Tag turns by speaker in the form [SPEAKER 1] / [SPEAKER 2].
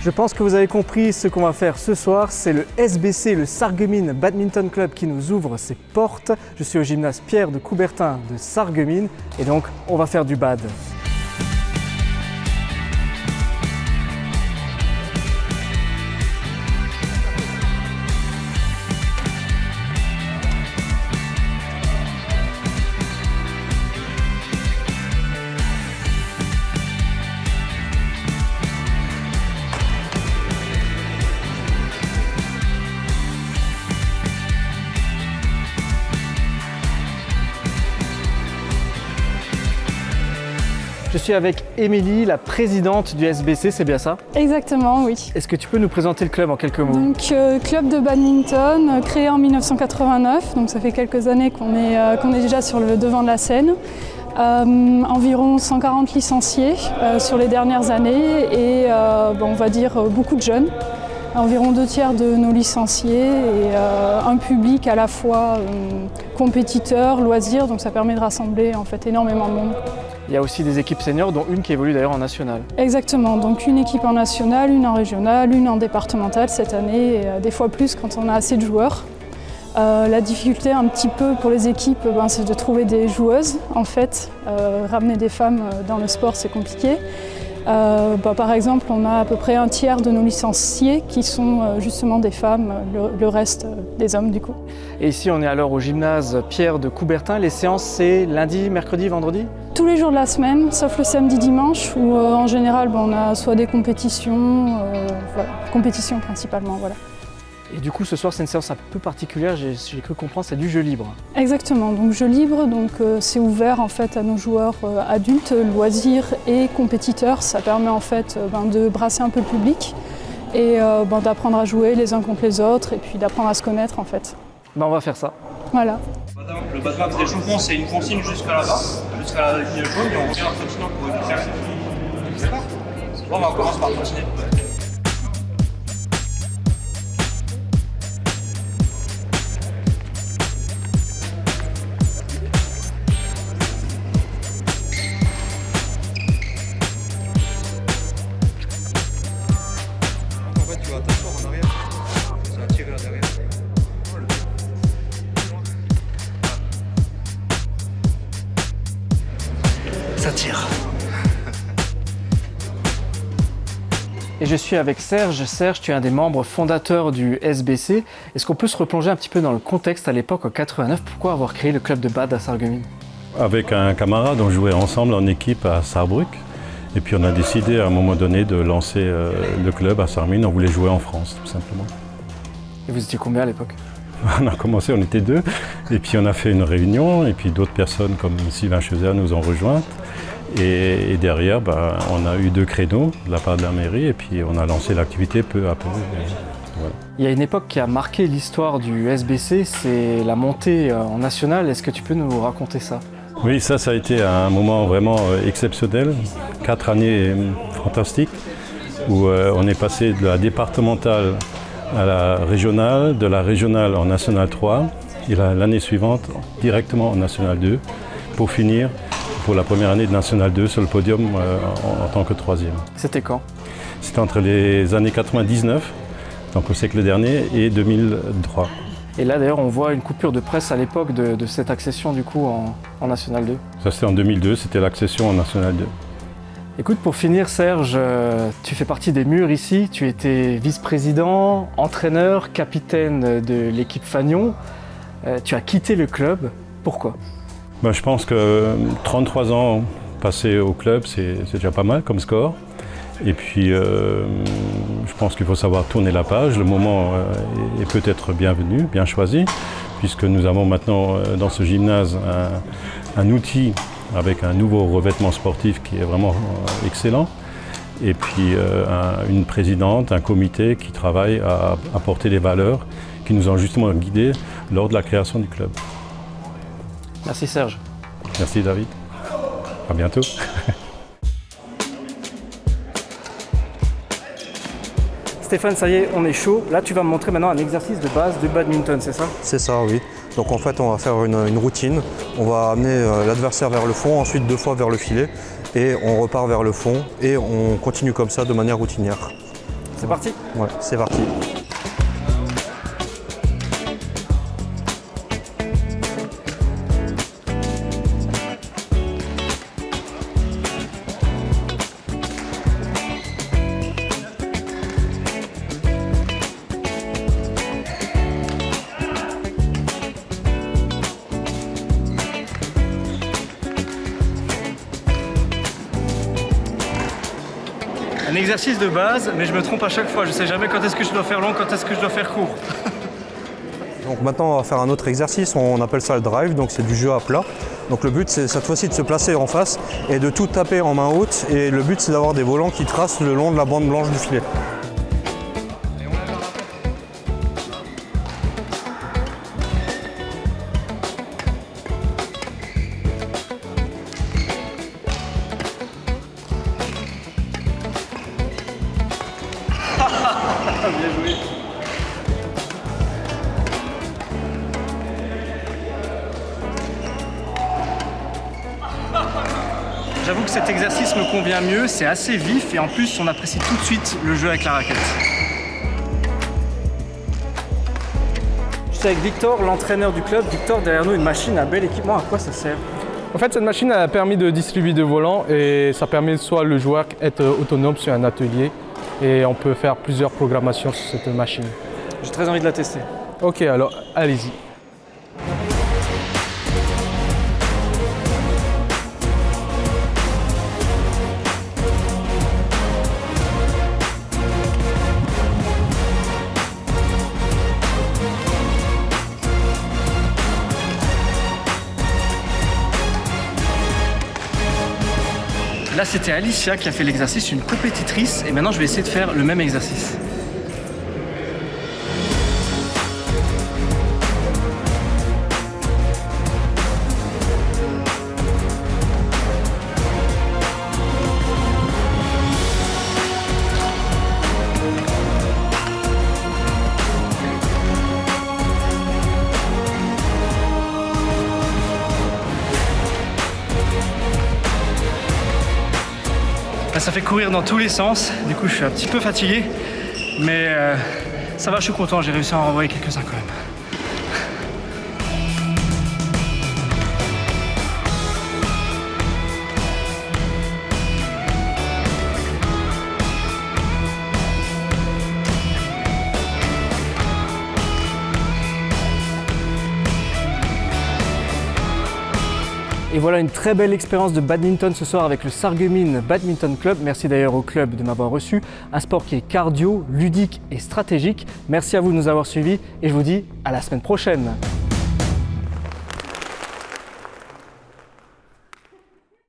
[SPEAKER 1] Je pense que vous avez compris ce qu'on va faire ce soir. C'est le SBC, le Sarreguemines Badminton Club qui nous ouvre ses portes. Je suis au gymnase Pierre de Coubertin de Sarreguemines et donc on va faire du bad. Je suis avec Émilie, la présidente du SBC, c'est bien ça?
[SPEAKER 2] Exactement, oui.
[SPEAKER 1] Est-ce que tu peux nous présenter le club en quelques mots?
[SPEAKER 2] Donc, club de badminton créé en 1989, donc ça fait quelques années qu'on est déjà sur le devant de la scène. Environ 140 licenciés sur les dernières années et on va dire beaucoup de jeunes. Environ 2/3 de nos licenciés et un public à la fois compétiteur, loisirs, donc ça permet de rassembler en fait énormément de monde.
[SPEAKER 1] Il y a aussi des équipes seniors, dont une qui évolue d'ailleurs en national.
[SPEAKER 2] Exactement, donc une équipe en national, une en régionale, une en départementale cette année, et des fois plus quand on a assez de joueurs. La difficulté un petit peu pour les équipes, c'est de trouver des joueuses en fait. Ramener des femmes dans le sport c'est compliqué. Par exemple, on a à peu près 1/3 de nos licenciés qui sont justement des femmes, le reste des hommes du coup.
[SPEAKER 1] Et ici on est alors au gymnase Pierre de Coubertin. Les séances c'est lundi, mercredi, vendredi?
[SPEAKER 2] Tous les jours de la semaine, sauf le samedi, dimanche, où en général on a soit des compétitions, compétitions principalement. Voilà.
[SPEAKER 1] Et du coup ce soir c'est une séance un peu particulière, j'ai cru comprendre, c'est du jeu libre.
[SPEAKER 2] Exactement, donc jeu libre, c'est ouvert en fait à nos joueurs adultes, loisirs et compétiteurs. Ça permet en fait de brasser un peu le public et d'apprendre à jouer les uns contre les autres et puis d'apprendre à se connaître en fait.
[SPEAKER 1] On va faire ça.
[SPEAKER 2] Voilà.
[SPEAKER 3] Le battement d'échauffement, c'est une consigne jusqu'à là-bas, jusqu'à la ligne jaune, et on revient en continuant pour une faire. D'accord? Bon, on commence par continuer. En fait, tu vas t'asseoir en arrière, ça va tirer là derrière.
[SPEAKER 1] Ça tire. Et je suis avec Serge. Serge, tu es un des membres fondateurs du SBC. Est-ce qu'on peut se replonger un petit peu dans le contexte à l'époque, en 89? Pourquoi avoir créé le club de bad à Sarreguemines?
[SPEAKER 4] Avec un camarade, on jouait ensemble en équipe à Sarrebruck. Et puis on a décidé à un moment donné de lancer le club à Sarreguemines. On voulait jouer en France, tout simplement.
[SPEAKER 1] Et vous étiez combien à l'époque?
[SPEAKER 4] On a commencé, on était 2. Et puis on a fait une réunion. Et puis d'autres personnes comme Sylvain Chauzer nous ont rejointes. Et derrière, on a eu 2 créneaux de la part de la mairie. Et puis on a lancé l'activité peu à peu. Voilà.
[SPEAKER 1] Il y a une époque qui a marqué l'histoire du SBC, c'est la montée en national. Est-ce que tu peux nous raconter ça?
[SPEAKER 4] Oui, ça a été un moment vraiment exceptionnel. 4 années fantastiques où on est passé de la départementale à la régionale, de la régionale en National 3 et l'année suivante directement en National 2 pour finir pour la première année de National 2 sur le podium en tant que 3e.
[SPEAKER 1] C'était quand?
[SPEAKER 4] C'était entre les années 99, donc au siècle dernier, et 2003.
[SPEAKER 1] Et là d'ailleurs on voit une coupure de presse à l'époque de cette accession du coup en National 2.
[SPEAKER 4] Ça c'était en 2002, c'était l'accession en National 2.
[SPEAKER 1] Écoute, pour finir Serge, tu fais partie des murs ici, tu étais vice-président, entraîneur, capitaine de l'équipe Fagnon. Tu as quitté le club, pourquoi?
[SPEAKER 4] Je pense que 33 ans passés au club, c'est déjà pas mal comme score. Et puis, je pense qu'il faut savoir tourner la page. Le moment est peut-être bienvenu, bien choisi, puisque nous avons maintenant dans ce gymnase un outil avec un nouveau revêtement sportif qui est vraiment excellent. Et puis, une présidente, un comité qui travaille à apporter les valeurs qui nous ont justement guidés lors de la création du club.
[SPEAKER 1] Merci Serge.
[SPEAKER 4] Merci David. À bientôt.
[SPEAKER 1] Stéphane, ça y est, on est chaud. Là, tu vas me montrer maintenant un exercice de base de badminton, c'est ça?
[SPEAKER 5] C'est ça, oui. Donc en fait, on va faire une routine. On va amener l'adversaire vers le fond, ensuite 2 fois vers le filet, et on repart vers le fond, et on continue comme ça de manière routinière.
[SPEAKER 1] C'est parti.
[SPEAKER 5] Ouais, c'est parti.
[SPEAKER 1] Un exercice de base, mais je me trompe à chaque fois. Je sais jamais quand est-ce que je dois faire long, quand est-ce que je dois faire court.
[SPEAKER 5] Donc maintenant on va faire un autre exercice, on appelle ça le drive, donc c'est du jeu à plat. Donc le but c'est cette fois-ci de se placer en face et de tout taper en main haute, et le but c'est d'avoir des volants qui tracent le long de la bande blanche du filet.
[SPEAKER 1] Bien joué. J'avoue que cet exercice me convient mieux, c'est assez vif et en plus on apprécie tout de suite le jeu avec la raquette. Je suis avec Victor, l'entraîneur du club. Victor, derrière nous une machine, un bel équipement, à quoi ça sert?
[SPEAKER 6] En fait, cette machine a permis de distribuer des volants et ça permet soit le joueur d'être autonome sur un atelier et on peut faire plusieurs programmations sur cette machine.
[SPEAKER 1] J'ai très envie de la tester.
[SPEAKER 6] Ok, alors allez-y.
[SPEAKER 1] Là, c'était Alicia qui a fait l'exercice, une compétitrice, et maintenant je vais essayer de faire le même exercice. Ça fait courir dans tous les sens, du coup je suis un petit peu fatigué, mais ça va, je suis content, j'ai réussi à en renvoyer quelques-uns quand même. Et voilà une très belle expérience de badminton ce soir avec le Sarreguemines Badminton Club. Merci d'ailleurs au club de m'avoir reçu. Un sport qui est cardio, ludique et stratégique. Merci à vous de nous avoir suivis et je vous dis à la semaine prochaine.